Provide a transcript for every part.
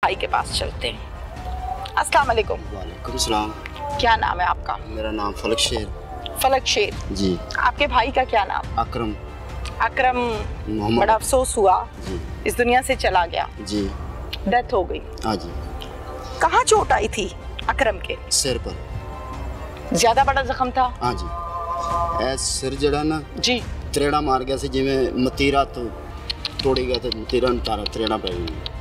भाई के पास चलते हैं। अस्सलाम वालेकुम। वालेकुम सलाम। क्या नाम है आपका? मेरा नाम फलक शेर। फलक शेर जी। आपके भाई का क्या नाम? अकरम। अकरम। बड़ा अफसोस हुआ जी। इस दुनिया से चला गया जी। डेथ हो गई। हाँ जी। कहाँ चोट आई थी अकरम के? सिर पर। ज्यादा बड़ा जख्म था? हाँ जी। ऐ सिर जड़ा ना जी त्रेड़ा मार गया सी, जिवें मतीरा तो तोड़ी गया तो मतीरा न तारा त्रेड़ा पै गई।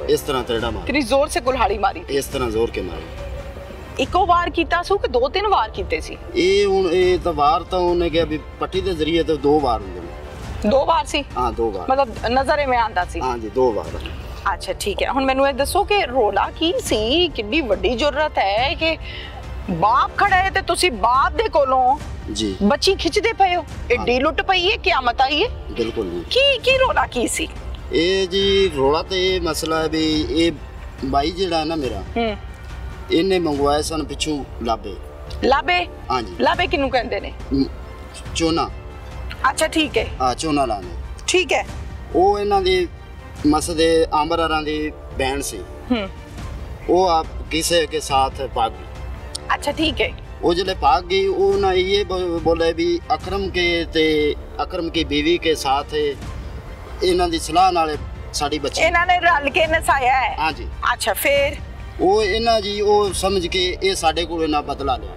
इस तरह त्रेड़ा मार। कितनी जोर से कुल्हाड़ी मारी थी? इस तरह जोर के मारी। इको वार कीता सू कि दो तीन वार कीते सी? ये तो वार तो उन्हें क्या भी पट्टी के जरिए तो दो बार होंगे। दो बार सी? हाँ दो बार। मतलब नजरे में आंदा सी? हाँ जी दो बार। अच्छा ठीक है। हुण मैनू ये दसो कि रोला की सी? कितनी वड्डी जरूरत है कि बाप खड़ा है ते तुसी बाप दे कोलों जी बच्ची खिंचदे पए हो? एडी लुट पई है, क़यामत आई है? बिल्कुल नहीं। की रोला की सी? ये जी रोला तो ये मसला है भी ये भाई जिहड़ा है ना मेरा इन्हें मंगवाए सन पिछू लाबे। लाबे? हाँ जी। लाबे किनू कहंदे ने? चोना। अच्छा ठीक है। हाँ चोना लाने। ठीक है। वो इन्हां दी मसदे आमरां दी बहन सी। वो आप किसे के साथ भाग गई। अच्छा ठीक है। वो जले भाग गई वो ना ये बोले भी अकरम की बीवी के साथ इन्हां दी सलाह नाल साडी बच्ची इन्हां ने रल के नसाया है। हाँ जी। अच्छा फिर वो इन्हां जी वो समझ के ये साडे कोल इन्हां बदला लिया।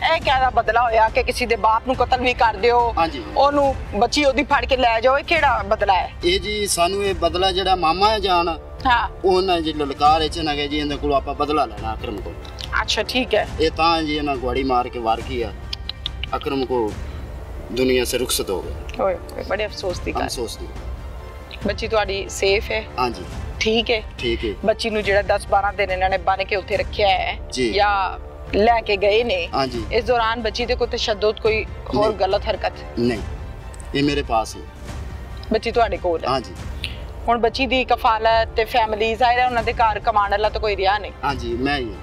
ए क्या बदला होया कि किसी दे बाप नु कत्ल भी कर दियो? हाँ जी। ओनू बच्ची ओदी फड़ के ले जाओ, केड़ा बदला है? ये जी सानू ये बदला जेड़ा मामा है जान हां ओना जी ललकार च ना गए जी इन्हां कोल आपा बदला लेना अकरम को। अच्छा ठीक है। ये तां जी इन्हां गोड़ी मार के वार किया अकरम को दुनिया से रुखसत हो गए। ओए बड़े अफसोस दी बात। अफसोस दी। बच्ची तुम्हारी सेफ है? हाँ जी ठीक है। ठीक है। बच्ची नु जेड़ा 10-12 दिन इन्होंने बन के उथे रखया है जी। या लेके गए ने? हाँ जी। इस दौरान बच्ची ते कोई तशद्दुद कोई और गलत हरकत नहीं? ये मेरे पास है बच्ची तुम्हारे कोल है? हाँ जी। हुण बच्ची दी कफालत ते फैमिली जाहिर है उन्हां दे घर कमाण वाला तो कोई रिया नहीं। हाँ जी मैं ही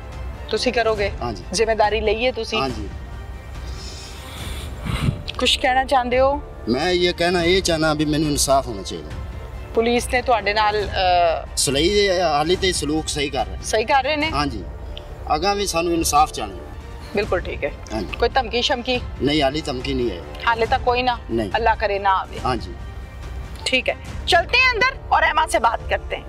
तुसी करोगे? हाँ जी। जिम्मेदारी लईए तुसी? हाँ जी। कुछ कहना चाहते हो? मैं ये कहना ये चाहना भी मैंने इंसाफ होना चाहिए। पुलिस ने तुहाडे नाल सही हाली ते सलूक सही कर रहे ने? हाँ जी। अगा भी सानू इंसाफ चाहिए। बिल्कुल ठीक है। हाँ जी। कोई धमकी शमकी? नहीं हाली धमकी नहीं है। हाले तक कोई ना? नहीं। अल्लाह करे ना आवे। हाँ जी। ठीक है चलते हैं अंदर और एमा से बात करते हैं।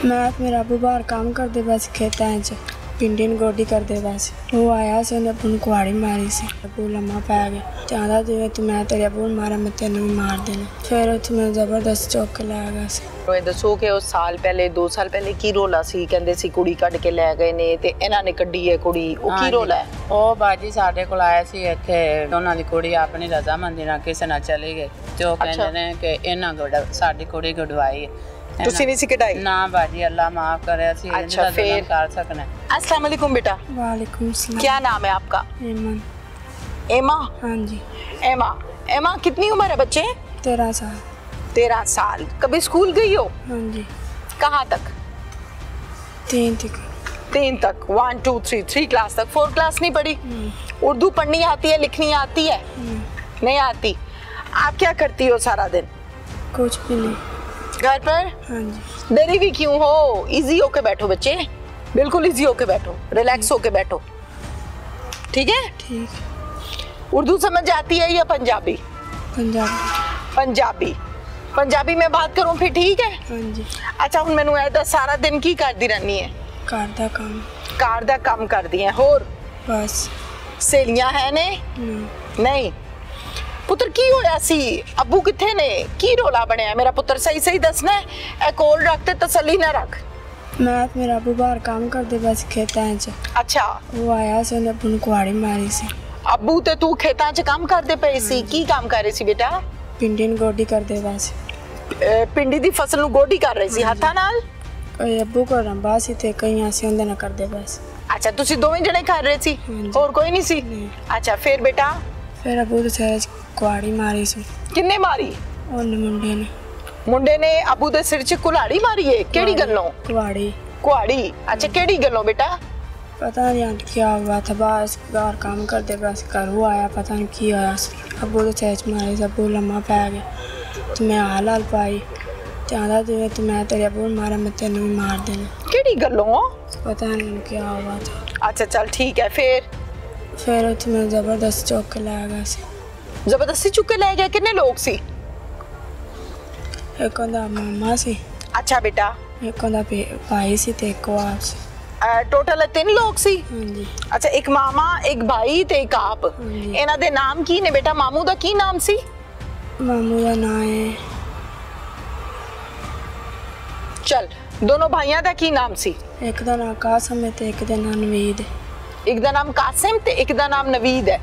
मैं मेरा अबू बाहर काम करते बस खेतां च पिंडी न गोडी करते बस वो आया से उन्हें अपन कुआड़ी मारी सी अबू लम्मा पै गया चाहता जिवे तू मैं तेरे अबू मारा मैं तेन भी मार देना फिर उत्थे मैं जबरदस्त चौक के लै गया सी। ओए दसो कि उस साल पहले 2 साल पहले की रोला सी? कहंदे सी कुड़ी कढ के ले गए ने ते इन्हां ने कड्डी है कुड़ी। ओ की रोला है? ओ बाजी साडे कोल आया सी इत्थे उन्हां दी कुड़ी अपनी रजामंदी नाल किसे नाल चली गई ते ओ कहंदे ने कि इन्हां गोड़ा साडी कुड़ी गडवाई है। तुसी नहीं सी कढाई? ना बाजी अल्लाह माफ करे सी अच्छा फिर कर सकने। अस्सलाम वालेकुम बेटा। वालेकुम सलाम। क्या नाम है आपका? एमन। एमा? हाँ जी। एमा। एमा कितनी उम्र है बच्चे? 13 साल। 13 साल। कभी स्कूल गई हो? हाँ जी। कहाँ तक? 3 तक। 3 तक? 1 2 3 क्लास तक? 4 क्लास नहीं पढ़ी? उर्दू पढ़नी आती है, लिखनी आती है? नहीं आती। आप क्या करती हो सारा दिन? कुछ भी नहीं। घर पर? हाँ जी। डरी भी क्यों हो? इजी होके बैठो बच्चे, बिल्कुल इजी होके बैठो, रिलैक्स होके बैठो, ठीक है? ठीक। उर्दू समझ आती है या पंजाबी? पंजाबी। पंजाबी। पंजाबी में बात करूं फिर ठीक है? हाँ जी। अच्छा हुण मैनू ऐ दस सारा दिन की करदी रहनी है? घर दा काम। घर दा काम करदी है। होर? बस। सहेलियां है ने? नहीं। पुत्र की होया सी? अबू किथे ने? की रोला बनया? मेरा पुत्र सही सही दसना है, ए कोल रख ते तसल्ली ना रख। मैं मेरा अबू बाहर काम करते बस खेतां च। अच्छा। वो आया से उन्हें अपन कुआड़ी मारी सी। अबू ते तू खेतां च काम करदे पे सी? की काम कर रही सी बेटा? पिंडी न गोडी करते बस। पिंडी दी फसल नु गोडी कर रही सी हत्थां नाल? कोई अबू को रंबा सी ते कई आसे उंदे ना करदे बस। अच्छा तुसी दोवें जने कर रहे सी और कोई नहीं सी? अच्छा फिर बेटा? फिर अबू ते कुआड़ी मारी सी। किन्ने मारी? ओने मुंडे ने। मुंडे ने अबू दे सिर च कुल्हाड़ी मारी है? केड़ी गल्लों? कुआड़ी। कुआड़ी? अच्छा केड़ी गल्लों बेटा? पता नहीं आंटी क्या हुआ था, बस बाहर काम करते बस घर वो आया, पता नहीं की होया। अबू तो चेच मारे, अबू लम्मा पै गया तो मैं हाल पाई ਤੇ ਆਂਦਾ ਜਿਵੇਂ ਤੂੰ ਮੈਂ ਤੇਰੇ ਅੱਬੂ ਨੂੰ ਮਾਰਾ ਮੈਂ ਤੈਨੂੰ ਵੀ ਮਾਰ ਦੇਣਾ। ਕਿਹੜੀ ਗੱਲੋਂ? ਪਤਾ ਨਹੀਂ ਕੀ ਹੋਇਆ था। अच्छा चल ठीक है। फिर उत्थे मैं जबरदस्त चौक के लै गया सी। जबरदस्ती चुक के ले गए? कितने लोग सी? एक उनदा मामा सी। अच्छा बेटा। एक उनदा भाई सी ते एक आप सी। टोटल 3 लोग सी? हाँ जी। अच्छा, एक मामा, एक भाई ते एक आप। इन्हां दे नाम की ने बेटा? मामू दा की नाम सी? मामू दा नाम है, चल दोनों भाइयों दा की नाम सी? एक दा नाम कासम है ते एक दा नाम नवीद है। एक दा नाम कासिम ते एक दा नाम नवीद है।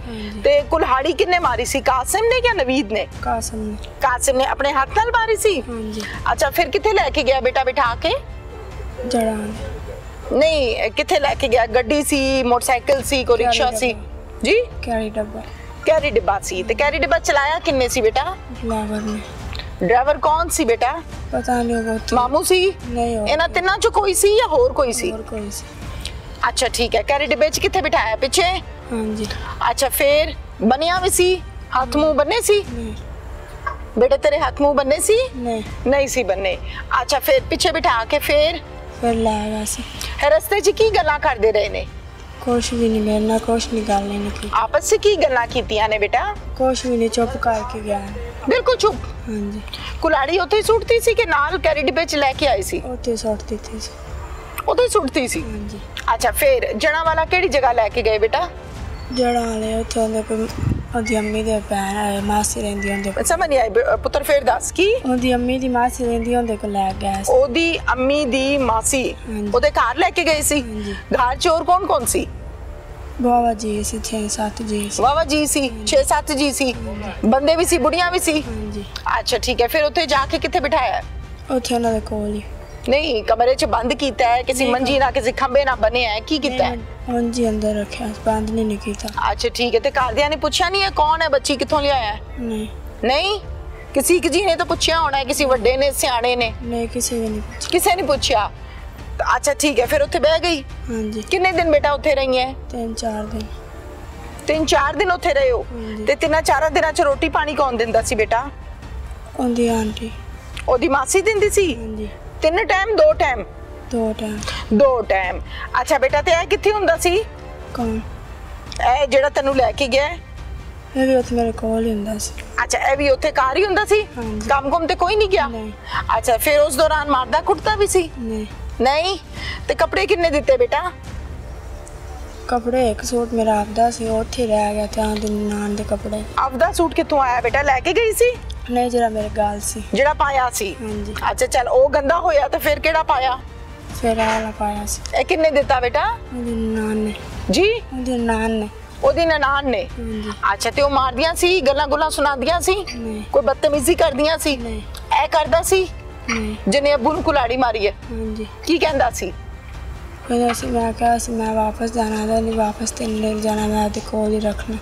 ते कुल्हाड़ी किन्ने मारी सी, कासिम ने या नवीद ने? कासिम ने। कासिम ने अपने हाथ नाल मारी सी? हाँ जी। अच्छा, फिर किथे लेके गया बेटा बिठा के? जड़ा नहीं, किथे लेके गया? गड्डी सी, मोटरसाइकिल सी, कोई रिक्शा सी? जी, कैरी डब्बा। कैरी डिब्बा सी। ते कैरी डिब्बा चलाया किन्ने सी बेटा? ड्राइवर ने। ड्राइवर कौन सी बेटा? पता नहीं वो मामू सी? नहीं हो इन्हां तिन्हां चों कोई सी या होर कोई सी? और कोई सी। अच्छा ठीक है। कैरी डिब्बे च किथे बिठाया? पीछे? हाँ जी। अच्छा, फिर बनिया भी सी? हाथ मुंह बन्ने सी? नहीं बेटे तेरे हाथ मुंह बन्ने सी? नहीं नहीं सी बन्ने। अच्छा, फिर पीछे बिठा के फिर लै गया सी। रस्ते च की गल्लां करदे रहे ने? कुछ भी नहीं, मेरे नाल कुछ नहीं गल नहीं की। आपस च की गल्लां कीतियां ने बेटा? कुछ भी नहीं, चुप करके गया। बिल्कुल चुप। हाँ जी। कुलाड़ी उत्थे ही सुटती सी कि नाल कैरी डिब्बे च लेके आई सी? उत्थे सुटती थी। उत्थे ही सुटती सी? हाँ जी। अच्छा, फिर जड़ा वाला केड़ी जगह लेके गए बेटा? जड़ा वाले उत्थे उनदे कोई ओदी अम्मी दे भैन आए मासी रहिंदी उनदे। समझ नहीं आई पुत्र, फिर दस की? ओदी अम्मी दी मासी रहिंदी उनदे को लै गया सी। ओदी अम्मी दी मासी हाँ जी। ओदे घर लेके गई सी? हाँ जी। घर च और कौन कौन सी? बाबा जी सी, 6-7 जी सी। वावा जी सी, 6-7 जी सी। बंदे भी सी, बुढ़िया भी सी? हाँ जी। अच्छा ठीक है। फिर उत्थे जाके किथे बिठाया? उत्थे उन्हां दे कोल ही। नहीं, कमरे च बंद कीता है? किसी नहीं, मंजी ना किसी खंबे ना बने है? की कीता है? मंजी अंदर रखा, बंद नहीं कीता। अच्छा ठीक है। ते घरदियां ने पूछा नहीं है कौन है बच्ची, किथों लिया है? नहीं नहीं, किसी एक जी ने तो पूछया होना है, किसी वड्डे ने, सियाणे ने? नहीं किसी ने नहीं पूछा। किसी ने पूछया? अच्छा ठीक है। फिर उत्थे बह गई? हाँ जी। कितने दिन बेटा उत्थे रही है? 3-4 दिन। 3-4 दिन उत्थे रहे हो? हाँ जी। ते 3-4 दिनां च रोटी पानी कौन दिंदा सी बेटा? उनदी आंटी। ओदी मासी दिंदी सी? हाँ जी। 3 टाइम 2 टाइम? 2 टाइम। 2 टाइम। अच्छा बेटा, ते किथे हुंदा सी कौन? ए जेड़ा तन्नू लेके गया? ये भी उत्थे मेरे कोल ही हुंदा सी। अच्छा, ए भी उत्थे कार ही हुंदा सी? हाँ जी। काम कुम ते कोई नहीं गया? नहीं। अच्छा, फिर उस दौरान मारदा कुटदा भी सी? नहीं। नहीं। ते कपड़े किन्ने दिते बेटा? कपड़े एक सूट मेरा आपदा सी, उत्थे रह गया था दिन नान दे कपड़े। आपदा सूट किथों आया बेटा? लेके गई सी? नहीं, जरा मेरे गाल सी। जेड़ा पाया सी? हाँ जी। अच्छा चल, ओ गंदा होया तो फिर केड़ा पाया? फिर आला पाया सी। ए किन्ने दिता बेटा? ओदी नान ने। जी? ओदी नान ने। ओदी ननान ने? हाँ जी। अच्छा, ते ओ मारदियां सी, गल्लां गुल्लां सुनादियां सी? नहीं। कोई बदतमीजी करदियां सी? नहीं। ए करदा सी नहीं। जिन्हें अब्बू नू कुलाड़ी मारी है? हाँ जी। की कहंदा सी? कहंदा सी मैं कहा सी मैं वापस जाना था, नहीं वापस तेन ले जाना, मैं ओदे कोल ही रखना।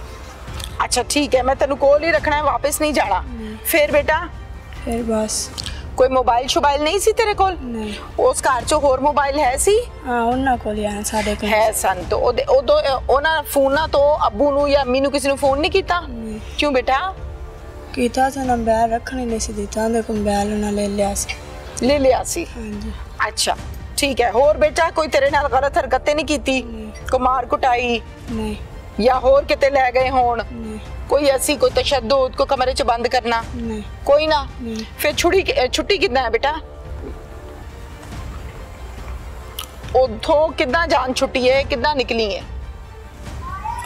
अच्छा ठीक है, मैं तेनू कोल ही रखना है, वापस नहीं जाना। फिर बेटा? फिर बस। कोई मोबाइल शोबाइल नहीं सी तेरे कोल? नहीं। उस घर च होर मोबाइल है सी? हाँ, उन्हां कोल ही आया साडे कोल। है सन। तो ओना फोना तो अब्बू नू या अम्मी नू किसी नू फोन नहीं कीता? नहीं। क्यों बेटा? कीता सी, उन्हां बैल रखने नहीं सी दिता, उनदे कोल बैल उन्हां ले लिया सी। ले लिया सी? हाँ जी। अच्छा ठीक है। होर बेटा कोई तेरे नाल गलत हरकतें नहीं कीती? को मार कुटाई नहीं। या होर किते ले गए होण? नहीं। कोई ऐसी कोई तशद्दुद, को कमरे च बंद करना? नहीं। कोई ना? नहीं। फिर छुट्टी कितना है बेटा? उधों कितना जान छुट्टी है, कितना निकली है?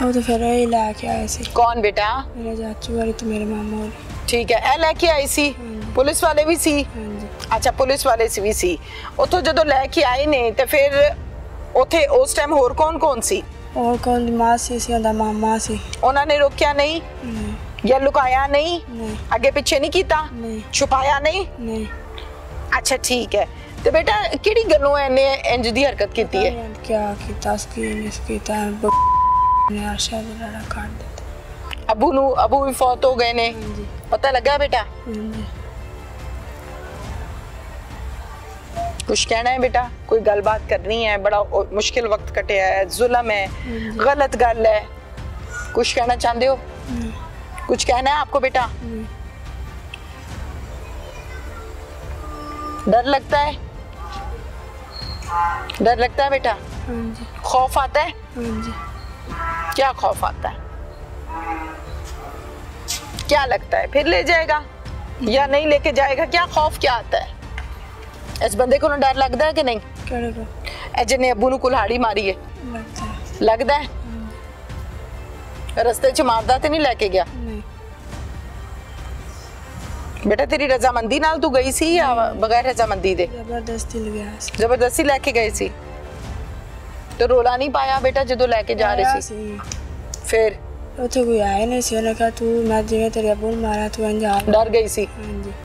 वो तो फिर यही लेके आए सी। कौन बेटा? मेरे चाचू वाली तो मेरे मामा वाली। ठीक है। ए लेके आई सी? पुलिस वाले भी सी? हाँ जी। अच्छा, पुलिस वाले भी सी। उतो जदों लेके आए ने ते फिर उथे उस टाइम होर कौन कौन सी? और कौन दी मासी सी, उनदा मामा सी। उन्होंने रोकया नहीं नहीं। या लुकाया नहीं? नहीं। आगे पीछे नहीं कीता? नहीं। छुपाया नहीं? नहीं। अच्छा ठीक है। तो बेटा किहड़ी गल्लों इन्ने इंज दी हरकत कीती है? क्या कीता कीता ने आशा दा लड़ा काट दिता। अबू भी फौत हो गए ने? हाँ जी। पता लगा बेटा? हाँ जी। कुछ कहना है बेटा? कोई गलबात करनी है? बड़ा मुश्किल वक्त कटिया है, जुल्म है, गलत गल है, कुछ कहना चाहते हो? कुछ कहना है आपको बेटा? डर लगता है? डर लगता है बेटा? हाँ जी। खौफ आता है? हाँ जी। क्या खौफ आता है? क्या लगता है फिर ले जाएगा या नहीं लेके जाएगा? क्या खौफ क्या आता है? इस बंदे को ना डर लगता है कि नहीं? करे को ए जिन्ने अब्बू नु कुल्हाड़ी मारी है लगता है। लगता है? रस्ते च मारदा ते नहीं लेके गया? नहीं। बेटा तेरी रजामंदी नाल तू गई सी या बगैर रजामंदी दे? जबरदस्ती ले गया सी। जबरदस्ती लेके गए सी? तो रोला नहीं पाया बेटा जो लेके जा रहे सी? फिर ਉੱਥੇ ਕੋਈ ਆਇਆ ਨਹੀਂ ਸੀ ਉਹਨੇ ਕਿਹਾ ਤੂੰ ਮੈਂ ਜਿਵੇਂ ਤੇਰੇ ਅੱਬੂ ਨੂੰ ਮਾਰਿਆ ਤੂੰ ਇੰਜ ਆ डर गई सी? ਹਾਂਜੀ।